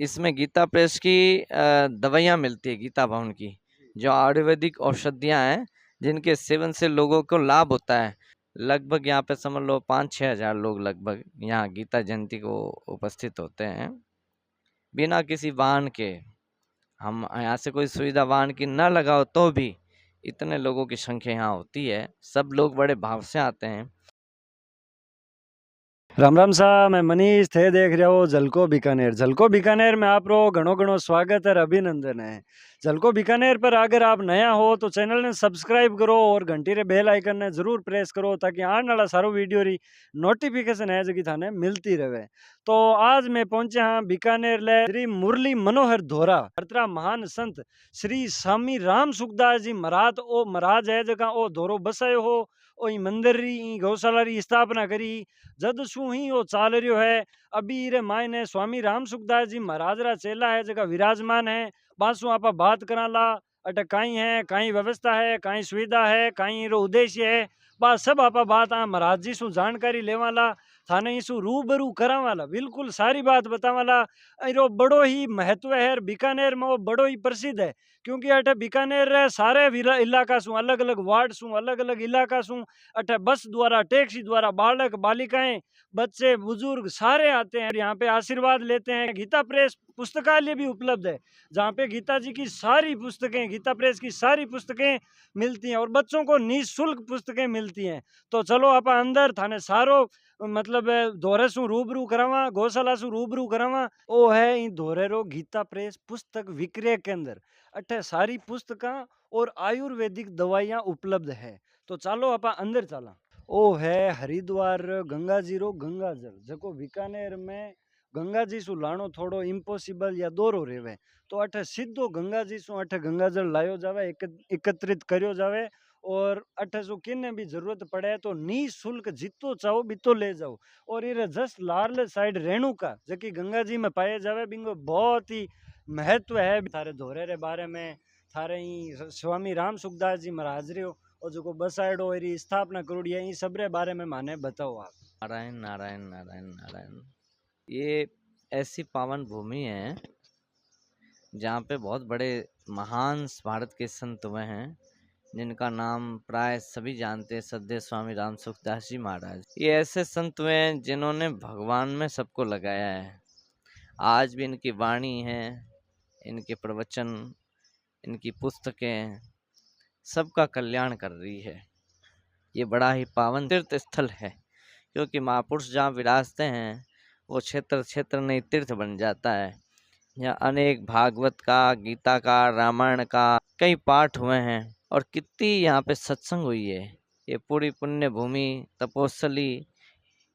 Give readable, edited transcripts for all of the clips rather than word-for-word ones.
इसमें गीता प्रेस की दवाइयाँ मिलती है, गीता भवन की, जो आयुर्वेदिक औषधियाँ हैं जिनके सेवन से लोगों को लाभ होता है। लगभग यहाँ पे समझ लो 5-6 हज़ार लोग लगभग यहाँ गीता जयंती को उपस्थित होते हैं, बिना किसी वाहन के। हम यहाँ से कोई सुविधा वाहन की न लगाओ तो भी इतने लोगों की संख्या यहाँ होती है। सब लोग बड़े भाव से आते हैं। राम राम साहब, मैं मनीष थे देख रहे हो झलको बीकानेर में आप रो घणो घणो स्वागत है, अभिनंदन है। झलको बीकानेर पर अगर आप नया हो तो चैनल ने सब्सक्राइब करो और घंटी रे बेल आइकन ने जरूर प्रेस करो ताकि आने वाला सारो वीडियो री नोटिफिकेशन है जगी थाने मिलती रहे। तो आज मैं पहुंचे हाँ बीकानेर ले श्री मुरली मनोहर धोरा अर्त्रा महान संत श्री स्वामी राम सुखदास जी महाराज ओ महाराज है जगह ओ धोरो बसायो हो ओ मंदिर री गौशाला री स्थापना करी जद सु ही वो चाल रियो है। अभी रे मायने स्वामी राम सुखदास जी महाराज रा चेला है जगह विराजमान है। बासु आपा बात करा ला अटे काई है, काई व्यवस्था है, काई सुविधा है, काई रो उद्देश्य है, बा सब आपा बात आ महाराज जी सु जानकारी लेवाला थाने इसु रूबरू करावाला, बिल्कुल सारी बात बतावाला। इरो बड़ो ही महत्व है। बीकानेर में वो बड़ो ही प्रसिद्ध है क्योंकि अटे बीकानेर रे सारे इलाका सु अलग अलग वार्ड सु अलग अलग इलाका सु अटे बस द्वारा टैक्सी द्वारा बालक बालिकाएं बच्चे बुजुर्ग सारे आते हैं, यहाँ पे आशीर्वाद लेते हैं। गीता प्रेस पुस्तकालय भी उपलब्ध है जहाँ पे गीता जी की सारी पुस्तकें, गीता प्रेस की सारी पुस्तकें मिलती हैं और बच्चों को निःशुल्क पुस्तकें मिलती हैं। तो चलो आप अंदर थाने सारो मतलब धोरे सु रूबरू करावा, गौशाला सु रूबरू करावा। ओ है इन धोरे रो गीता प्रेस पुस्तक विक्रय केंद्र, अठे सारी पुस्तका और आयुर्वेदिक दवाइयाँ उपलब्ध है। तो चलो आप अंदर चला। ओ है हरिद्वार गंगा जी रो गंगा जल जको बीकानेर में गंगा जी सु लाणो थोड़ो इम्पॉसिबल या दोरो रेवे, तो अठे सीधो गंगा जी सु अठे गंगा जल लायो जावे, एकत्रित करियो जावे और अठे सु किन्ने भी जरूरत पड़े तो निःशुल्क जितो चाहो बितो ले जाओ। और ये जस्ट लार्ल साइड रेणुका जकी गंगा जी में पाए जावे, बिंगो बहुत ही महत्व है। थारे धोरे रे बारे में थारे ही स्वामी राम सुखदास जी महाराज रे और जो बसायडो एरी स्थापना करोड़ी है, इन सब रे बारे में माने बताओ आप। नारायण नारायण नारायण नारायण। ये ऐसी पावन भूमि है जहाँ पे बहुत बड़े महान भारत के संत हुए हैं जिनका नाम प्राय सभी जानते हैं, सद्य स्वामी राम सुखदास जी महाराज। ये ऐसे संत हुए हैं जिन्होंने भगवान में सबको लगाया है। आज भी इनकी वाणी है, इनके प्रवचन, इनकी पुस्तकें सबका कल्याण कर रही है। ये बड़ा ही पावन तीर्थ स्थल है क्योंकि महापुरुष जहाँ विराजते हैं वो क्षेत्र क्षेत्र नहीं तीर्थ बन जाता है। यहाँ अनेक भागवत का, गीता का, रामायण का कई पाठ हुए हैं और कितनी यहाँ पे सत्संग हुई है। ये पूरी पुण्य भूमि तपोस्थली,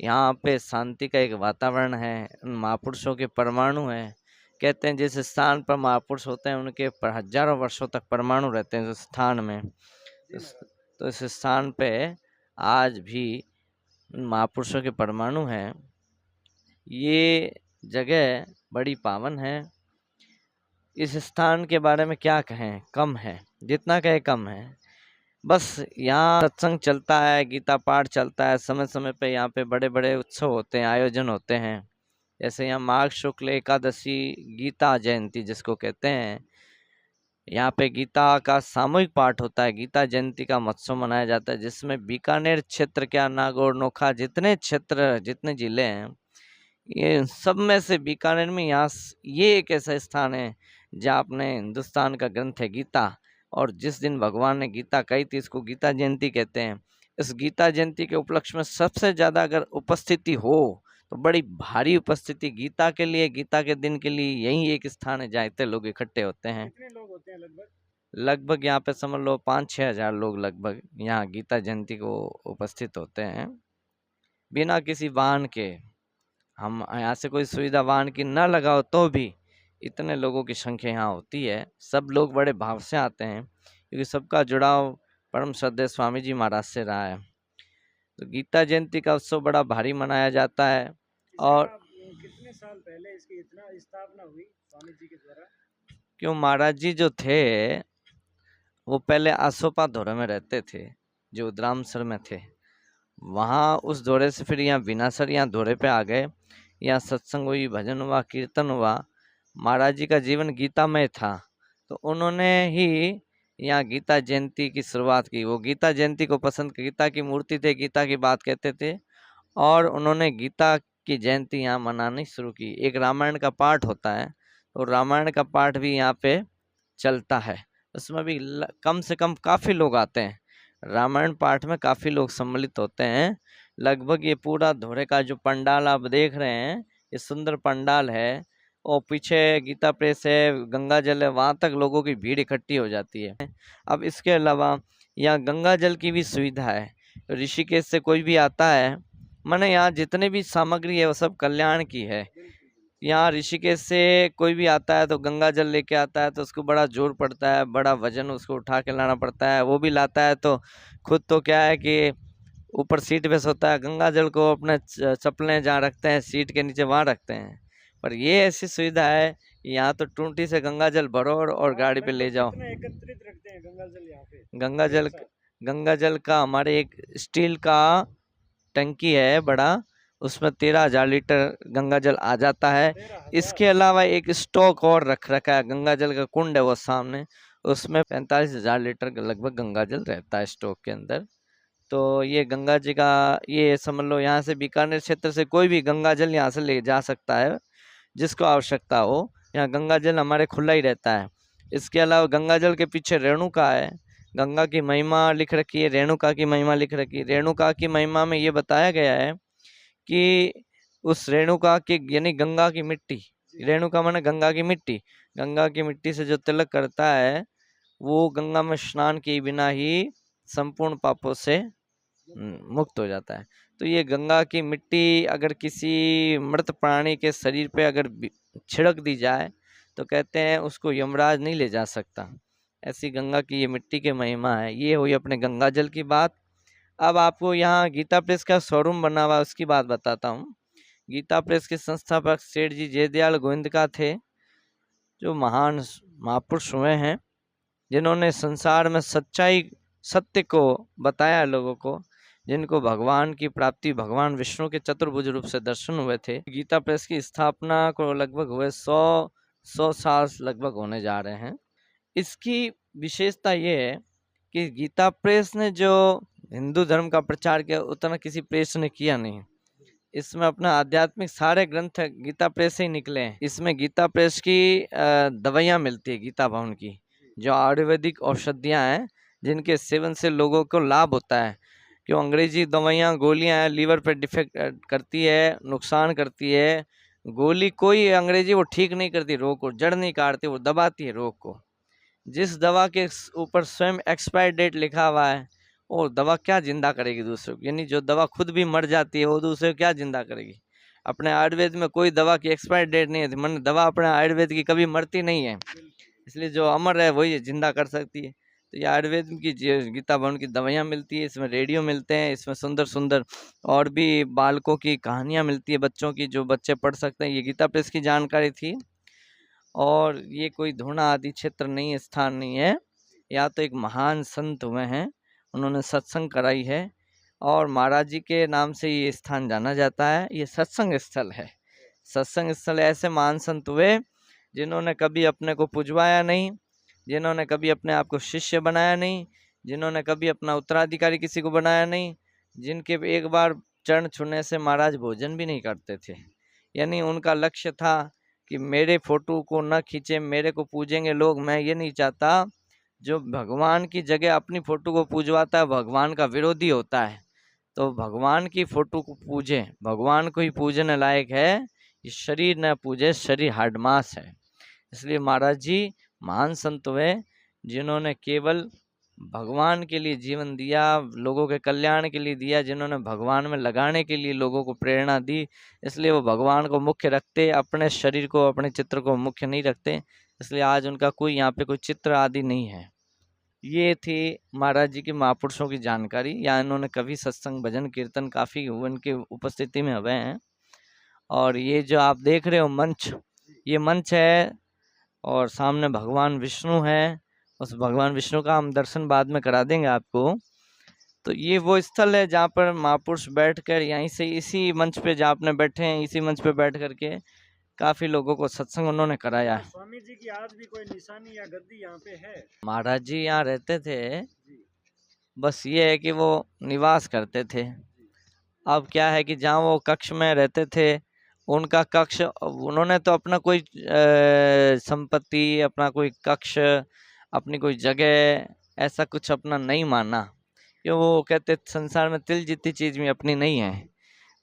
यहाँ पे शांति का एक वातावरण है। उन महापुरुषों के परमाणु हैं। कहते हैं जिस स्थान पर महापुरुष होते हैं उनके पर हजारों वर्षों तक परमाणु रहते हैं उस स्थान में। तो इस स्थान पे आज भी महापुरुषों के परमाणु हैं। ये जगह बड़ी पावन है। इस स्थान के बारे में क्या कहें, कम है, जितना कहे कम है। बस यहाँ सत्संग चलता है, गीता पाठ चलता है, समय समय पे यहाँ पे बड़े बड़े उत्सव होते हैं, आयोजन होते हैं। जैसे यहाँ माघ शुक्ल एकादशी गीता जयंती जिसको कहते हैं, यहाँ पे गीता का सामूहिक पाठ होता है। गीता जयंती का महोत्सव मनाया जाता है जिसमें बीकानेर क्षेत्र क्या, नागौर, नोखा, जितने क्षेत्र, जितने जिले हैं, ये सब में से बीकानेर में यहाँ ये एक ऐसा स्थान है जहाँ अपने हिंदुस्तान का ग्रंथ है गीता, और जिस दिन भगवान ने गीता कही थी इसको गीता जयंती कहते हैं। इस गीता जयंती के उपलक्ष्य में सबसे ज़्यादा अगर उपस्थिति हो तो बड़ी भारी उपस्थिति गीता के लिए, गीता के दिन के लिए यही एक स्थान है जहाँ इतने लोग इकट्ठे होते हैं। कितने लोग होते हैं लगभग? लगभग यहाँ पे समझ लो 5-6 हज़ार लोग लगभग यहाँ गीता जयंती को उपस्थित होते हैं, बिना किसी वाहन के। हम यहाँ से कोई सुविधा वाहन की न लगाओ तो भी इतने लोगों की संख्या यहाँ होती है। सब लोग बड़े भाव से आते हैं क्योंकि सबका जुड़ाव परम श्रद्धेय स्वामी जी महाराज से रहा है। तो गीता जयंती का उत्सव बड़ा भारी मनाया जाता है। और कितने साल पहले इसकी इतना स्थापना हुई स्वामी जी के द्वारा? क्यों, महाराज जी जो थे वो पहले आसोपा धोरे में रहते थे जो उद्रामसर में थे। वहाँ उस दौरे से फिर यहाँ विनासर यहाँ दौरे पे आ गए। यहाँ सत्संग हुई, भजन हुआ, कीर्तन हुआ महाराज जी का जीवन गीतामय था, तो उन्होंने ही यहाँ गीता जयंती की शुरुआत की। वो गीता जयंती को पसंद, गीता की मूर्ति थे, गीता की बात कहते थे, और उन्होंने गीता की जयंती यहाँ मनानी शुरू की। एक रामायण का पाठ होता है, तो रामायण का पाठ भी यहाँ पे चलता है, उसमें भी कम से कम काफ़ी लोग आते हैं। रामायण पाठ में काफ़ी लोग सम्मिलित होते हैं। लगभग ये पूरा धोरे का जो पंडाल आप देख रहे हैं, ये सुंदर पंडाल है, और पीछे गीता प्रेस है, गंगा जल है, वहाँ तक लोगों की भीड़ इकट्ठी हो जाती है। अब इसके अलावा यहाँ गंगा जल की भी सुविधा है। ऋषिकेश से कोई भी आता है, माने यहाँ जितने भी सामग्री है वो सब कल्याण की है। यहाँ ऋषिकेश से कोई भी आता है तो गंगा जल लेके आता है, तो उसको बड़ा जोर पड़ता है, बड़ा वजन उसको उठा के लाना पड़ता है। वो भी लाता है तो खुद तो क्या है कि ऊपर सीट पे सोता है, गंगा जल को अपने चप्पलें जहाँ रखते हैं सीट के नीचे वहाँ रखते हैं। पर ये ऐसी सुविधा है, यहाँ तो टूंटी से गंगा जल भरो और गाड़ी पे ले जाओ। एकत्रित रखते हैं गंगा जल यहाँ पे? गंगा जल का हमारे एक स्टील का टंकी है बड़ा, उसमें 13,000 लीटर गंगा जल आ जाता है। इसके अलावा एक स्टॉक और रख रखा है, गंगा जल का कुंड है वो सामने, उसमें 45,000 लीटर लगभग गंगा जल रहता है स्टॉक के अंदर। तो ये गंगा जी का, ये समझ लो यहाँ से बीकानेर क्षेत्र से कोई भी गंगा जल यहाँ से ले जा सकता है जिसको आवश्यकता हो। यहाँ गंगा जल हमारे खुला ही रहता है। इसके अलावा गंगा जल के पीछे रेणुका है, गंगा की महिमा लिख रखी है, रेणुका की महिमा लिख रखी है। रेणुका की महिमा में ये बताया गया है कि उस रेणुका की यानी गंगा की मिट्टी, रेणुका माने गंगा की मिट्टी, गंगा की मिट्टी से जो तिलक करता है वो गंगा में स्नान किए बिना ही संपूर्ण पापों से मुक्त हो जाता है। तो ये गंगा की मिट्टी अगर किसी मृत प्राणी के शरीर पे अगर छिड़क दी जाए तो कहते हैं उसको यमराज नहीं ले जा सकता। ऐसी गंगा की ये मिट्टी की महिमा है। ये हुई अपने गंगा जल की बात। अब आपको यहाँ गीता प्रेस का शोरूम बना हुआ उसकी बात बताता हूँ। गीता प्रेस के संस्थापक सेठ जी जयदयाल गोविंदका थे, जो महान महापुरुष हुए हैं, जिन्होंने संसार में सच्चाई सत्य को बताया लोगों को, जिनको भगवान की प्राप्ति भगवान विष्णु के चतुर्भुज रूप से दर्शन हुए थे। गीता प्रेस की स्थापना को लगभग हुए 100 साल लगभग होने जा रहे हैं। इसकी विशेषता ये है कि गीता प्रेस ने जो हिंदू धर्म का प्रचार किया उतना किसी प्रेस ने किया नहीं। इसमें अपना आध्यात्मिक सारे ग्रंथ गीता प्रेस से ही निकले हैं। इसमें गीता प्रेस की दवाइयाँ मिलती है, गीता भवन की, जो आयुर्वेदिक औषधियाँ हैं जिनके सेवन से लोगों को लाभ होता है। क्यों अंग्रेजी दवाइयाँ गोलियाँ हैं, लीवर पर डिफेक्ट करती है, नुकसान करती है। गोली कोई अंग्रेजी वो ठीक नहीं करती रोग को, जड़ नहीं काटती, वो दबाती है रोग को। जिस दवा के ऊपर स्वयं एक्सपायर डेट लिखा हुआ है वो दवा क्या जिंदा करेगी दूसरे को, यानी जो दवा खुद भी मर जाती है वो दूसरे को क्या जिंदा करेगी। अपने आयुर्वेद में कोई दवा की एक्सपायर डेट नहीं है, मन दवा अपने आयुर्वेद की कभी मरती नहीं है, इसलिए जो अमर है वही जिंदा कर सकती है। तो ये आयुर्वेद की गीता भवन की दवाइयाँ मिलती है, इसमें रेडियो मिलते हैं, इसमें सुंदर सुंदर और भी बालकों की कहानियाँ मिलती है, बच्चों की, जो बच्चे पढ़ सकते हैं। ये गीता प्रेस की जानकारी थी। और ये कोई धूना आदि क्षेत्र नहीं है, स्थान नहीं है। या तो एक महान संत हुए हैं, उन्होंने सत्संग कराई है और महाराज जी के नाम से ये स्थान जाना जाता है। ये सत्संग स्थल है। सत्संग स्थल ऐसे महान संत हुए जिन्होंने कभी अपने को पुजवाया नहीं, जिन्होंने कभी अपने आप को शिष्य बनाया नहीं, जिन्होंने कभी अपना उत्तराधिकारी किसी को बनाया नहीं, जिनके एक बार चरण छूने से महाराज भोजन भी नहीं करते थे। यानी उनका लक्ष्य था कि मेरे फोटो को न खींचे, मेरे को पूजेंगे लोग, मैं ये नहीं चाहता। जो भगवान की जगह अपनी फोटो को पूजवाता है भगवान का विरोधी होता है। तो भगवान की फोटो को पूजे, भगवान को ही पूजने लायक है, ये शरीर न पूजे, शरीर हाडमास है। इसलिए महाराज जी महान संत हुए जिन्होंने केवल भगवान के लिए जीवन दिया, लोगों के कल्याण के लिए दिया, जिन्होंने भगवान में लगाने के लिए लोगों को प्रेरणा दी। इसलिए वो भगवान को मुख्य रखते, अपने शरीर को, अपने चित्र को मुख्य नहीं रखते। इसलिए आज उनका कोई यहाँ पे कोई चित्र आदि नहीं है। ये थी महाराज जी के महापुरुषों की जानकारी। या इन्होंने कभी सत्संग भजन कीर्तन काफ़ी उनके उपस्थिति में हुए हैं। और ये जो आप देख रहे हो मंच, ये मंच है और सामने भगवान विष्णु है। उस भगवान विष्णु का हम दर्शन बाद में करा देंगे आपको। तो ये वो स्थल है जहाँ पर महापुरुष बैठकर, यहीं से इसी मंच पे जहाँ अपने बैठे हैं, इसी मंच पे बैठ करके काफी लोगों को सत्संग उन्होंने कराया क्या है। स्वामी जी की आज भी कोई निशानी या गद्दी यहाँ पे है? महाराज जी यहाँ रहते थे, जी बस ये है कि वो निवास करते थे। जी अब क्या है कि जहाँ वो कक्ष में रहते थे, उनका कक्ष, उन्होंने तो अपना कोई संपत्ति, अपना कोई कक्ष, अपनी कोई जगह ऐसा कुछ अपना नहीं माना, क्यों वो कहते संसार में तिल जितनी चीज भी अपनी नहीं है।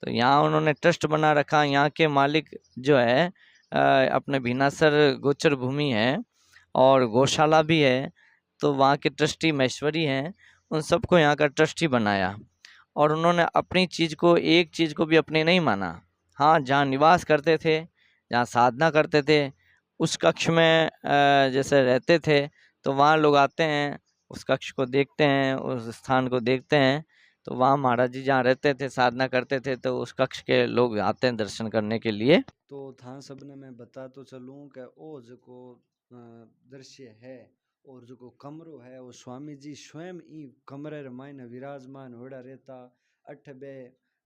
तो यहाँ उन्होंने ट्रस्ट बना रखा। यहाँ के मालिक जो है अपने भीनासर गोचर भूमि है और गौशाला भी है, तो वहाँ के ट्रस्टी महेश्वरी हैं, उन सबको यहाँ का ट्रस्टी बनाया। और उन्होंने अपनी चीज़ को, एक चीज़ को भी अपनी नहीं माना। हाँ, जहाँ निवास करते थे, जहाँ साधना करते थे, उस कक्ष में जैसे रहते थे, तो वहाँ लोग आते हैं, उस कक्ष को देखते हैं, उस स्थान को देखते हैं। तो वहाँ महाराज जी जहाँ रहते थे, साधना करते थे, तो उस कक्ष के लोग आते हैं दर्शन करने के लिए। तो था सबने मैं बता तो चलूं कि ओ जो दृश्य है और जो कमरो है वो स्वामी जी स्वयं ई कमरे रे मायने विराजमान होड़ा रहता। अठ बे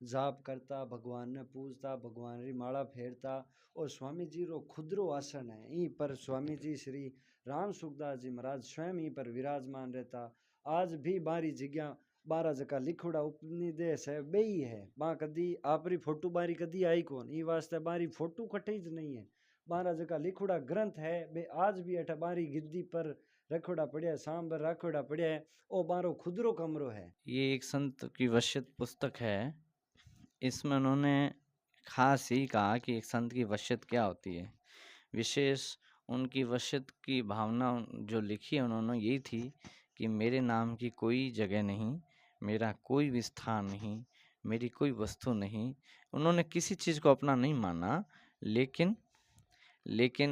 जाप करता, भगवान ने पूजता, भगवान री माला फेरता और स्वामी जी रो खुदरो आसन है ई पर स्वामी जी श्री राम सुखदास जी महाराज स्वयं ई पर विराजमान रहता। आज भी बारी जगह 12 जका लिखुड़ा उपनिदेश है बेई है बा कदी आपरी फोटो बारी कदी आई कौन ई वास्ते बारी फोटो कटे ज नहीं है। 12 जका लिखुड़ा ग्रंथ है बे आज भी अठा बारी गिद्दी पर रखोड़ा पड़िया है, सांबर रखोड़ा पड़िया है। ओ बारो खुदरो कमरो है। ये एक संत की वशियत पुस्तक है। इसमें उन्होंने खास ही कहा कि एक संत की वशियत क्या होती है। विशेष उनकी वशियत की भावना जो लिखी है उन्होंने यही थी कि मेरे नाम की कोई जगह नहीं, मेरा कोई भी स्थान नहीं, मेरी कोई वस्तु नहीं। उन्होंने किसी चीज़ को अपना नहीं माना, लेकिन लेकिन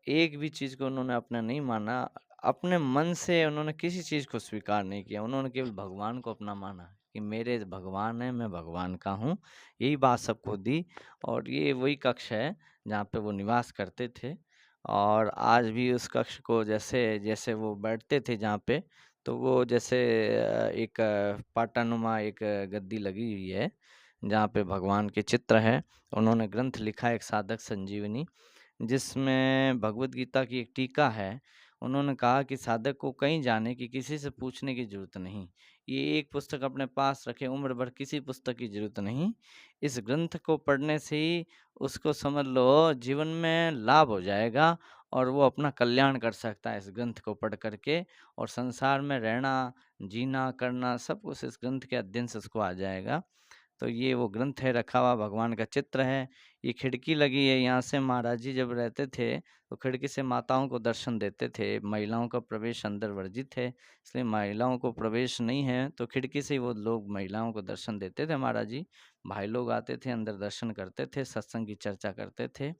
एक भी चीज़ को उन्होंने अपना नहीं माना। अपने मन से उन्होंने किसी चीज़ को स्वीकार नहीं किया। उन्होंने केवल भगवान को अपना माना कि मेरे भगवान हैं, मैं भगवान का हूँ। यही बात सबको दी। और ये वही कक्ष है जहाँ पे वो निवास करते थे। और आज भी उस कक्ष को जैसे जैसे वो बैठते थे जहाँ पे, तो वो जैसे एक पाटानुमा एक गद्दी लगी हुई है जहाँ पे भगवान के चित्र है। उन्होंने ग्रंथ लिखा है एक साधक संजीवनी, जिसमें भगवत गीता की एक टीका है। उन्होंने कहा कि साधक को कहीं जाने की, किसी से पूछने की ज़रूरत नहीं। ये एक पुस्तक अपने पास रखे, उम्र भर किसी पुस्तक की ज़रूरत नहीं। इस ग्रंथ को पढ़ने से ही उसको समझ लो जीवन में लाभ हो जाएगा और वो अपना कल्याण कर सकता है इस ग्रंथ को पढ़ कर के। और संसार में रहना, जीना, करना सब कुछ इस ग्रंथ के अध्ययन से उसको आ जाएगा। तो ये वो ग्रंथ है, रखा हुआ भगवान का चित्र है। ये खिड़की लगी है, यहाँ से महाराज जी जब रहते थे तो खिड़की से माताओं को दर्शन देते थे। महिलाओं का प्रवेश अंदर वर्जित है, इसलिए महिलाओं को प्रवेश नहीं है, तो खिड़की से ही वो लोग महिलाओं को दर्शन देते थे महाराज जी। भाई लोग आते थे, अंदर दर्शन करते थे, सत्संग की चर्चा करते थे।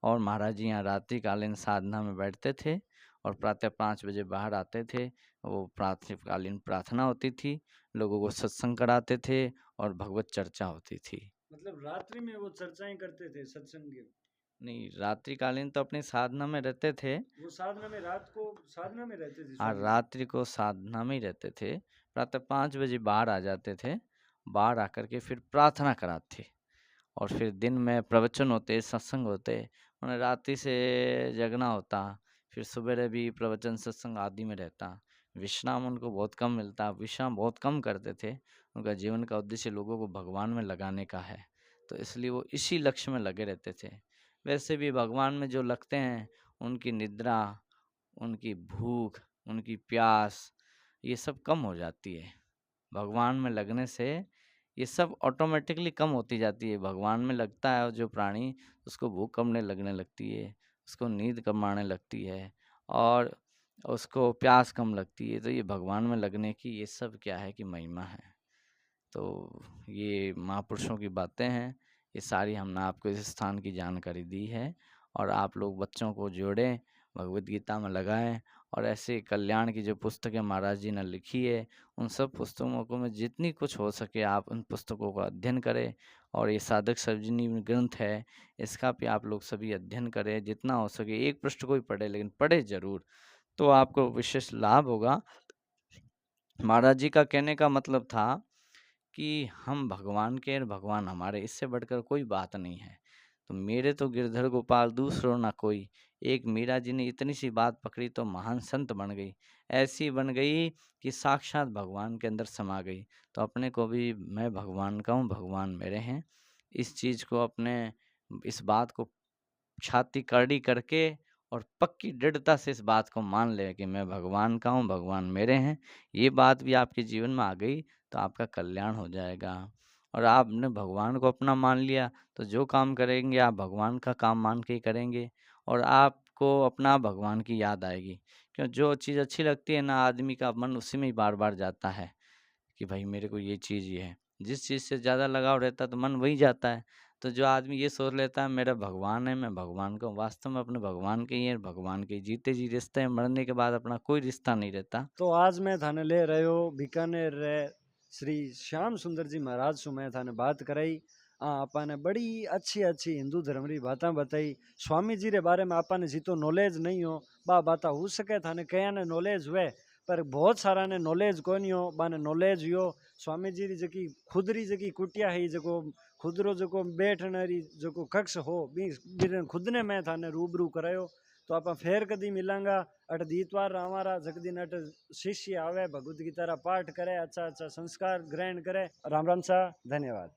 और महाराज जी यहाँ रात्रिकालीन साधना में बैठते थे और प्रातः 5 बजे बाहर आते थे। वो प्रातःकालीन प्रार्थना होती थी, लोगों को सत्संग कराते थे और भगवत चर्चा होती थी। मतलब रात्रि में वो चर्चाएं करते थे सत्संग की? नहीं, रात्रिकालीन तो अपनी साधना में रहते थे। वो साधना में रात को साधना में रहते थे हाँ, स्वामी जी? रात्रि को साधना में ही रहते थे। प्रातः 5 बजे बाहर आ जाते थे। बाहर आकर के फिर प्रार्थना कराते और फिर दिन में प्रवचन होते, सत्संग होते। उन्हें रात्रि से जगना होता, फिर सवेरे भी प्रवचन सत्संग आदि में रहता। विश्राम उनको बहुत कम मिलता, विश्राम बहुत कम करते थे। उनका जीवन का उद्देश्य लोगों को भगवान में लगाने का है, तो इसलिए वो इसी लक्ष्य में लगे रहते थे। वैसे भी भगवान में जो लगते हैं, उनकी निद्रा, उनकी भूख, उनकी प्यास, ये सब कम हो जाती है। भगवान में लगने से ये सब ऑटोमेटिकली कम होती जाती है। भगवान में लगता है जो प्राणी, उसको भूख कम लगने लगती है, उसको नींद कम आने लगती है और उसको प्यास कम लगती है। तो ये भगवान में लगने की ये सब क्या है कि महिमा है। तो ये महापुरुषों की बातें हैं। ये सारी हमने आपको इस स्थान की जानकारी दी है और आप लोग बच्चों को जोड़ें, भगवत गीता में लगाएं और ऐसे कल्याण की जो पुस्तकें महाराज जी ने लिखी है, उन सब पुस्तकों को में जितनी कुछ हो सके आप उन पुस्तकों का अध्ययन करें। और ये साधक संजीवनी ग्रंथ है, इसका भी आप लोग सभी अध्ययन करें जितना हो सके। एक पृष्ठ को ही पढ़े, लेकिन पढ़े ज़रूर, तो आपको विशेष लाभ होगा। महाराज जी का कहने का मतलब था कि हम भगवान के और भगवान हमारे, इससे बढ़कर कोई बात नहीं है। तो मेरे तो गिरधर गोपाल दूसरो ना कोई। एक मीरा जी ने इतनी सी बात पकड़ी तो महान संत बन गई। ऐसी बन गई कि साक्षात भगवान के अंदर समा गई। तो अपने को भी मैं भगवान का हूँ, भगवान मेरे हैं। इस चीज़ को अपने इस बात को छाती कड़ी करके और पक्की दृढ़ता से इस बात को मान ले कि मैं भगवान का हूँ, भगवान मेरे हैं। ये बात भी आपके जीवन में आ गई तो आपका कल्याण हो जाएगा। और आपने भगवान को अपना मान लिया तो जो काम करेंगे आप भगवान का काम मान के ही करेंगे और आपको अपना भगवान की याद आएगी। क्यों, जो चीज़ अच्छी लगती है ना, आदमी का मन उसी में ही बार-बार जाता है कि भाई मेरे को ये चीज़ ये है। जिस चीज़ से ज़्यादा लगाव रहता है तो मन वहीं जाता है। तो जो आदमी ये सोच लेता है मेरा भगवान है, मैं भगवान का हूँ, वास्तव में अपने भगवान के ही हैं, भगवान के जीते जी रिश्ते हैं, मरने के बाद अपना कोई रिश्ता नहीं रहता। तो आज मैं थाने ले रहे हो बीकानेर रे श्री श्याम सुंदर जी महाराज सु मैं थाने बात कराई। आपा ने बड़ी अच्छी अच्छी हिंदू धर्म री बातें बताई। स्वामी जी रे बारे में आपा ने जितो नॉलेज नहीं हो बा बात हो सके थाने कया ने नॉलेज हुए, पर बहुत सारा ने नॉलेज को नहीं हो बाने नॉलेज हो। स्वामी जी री जकी खुद री जकी कुटिया है जको खुद रो जको बैठने री जको कक्ष हो बी खुद ने मैं थाने रूबरू करायो। तो आप फिर कदी मिलांगा। अट दीतवार हमारा जगदिन अट शिष्य आवे भगवत गीता रा पाठ करे, अच्छा अच्छा संस्कार ग्रहण करे। राम राम सा, धन्यवाद।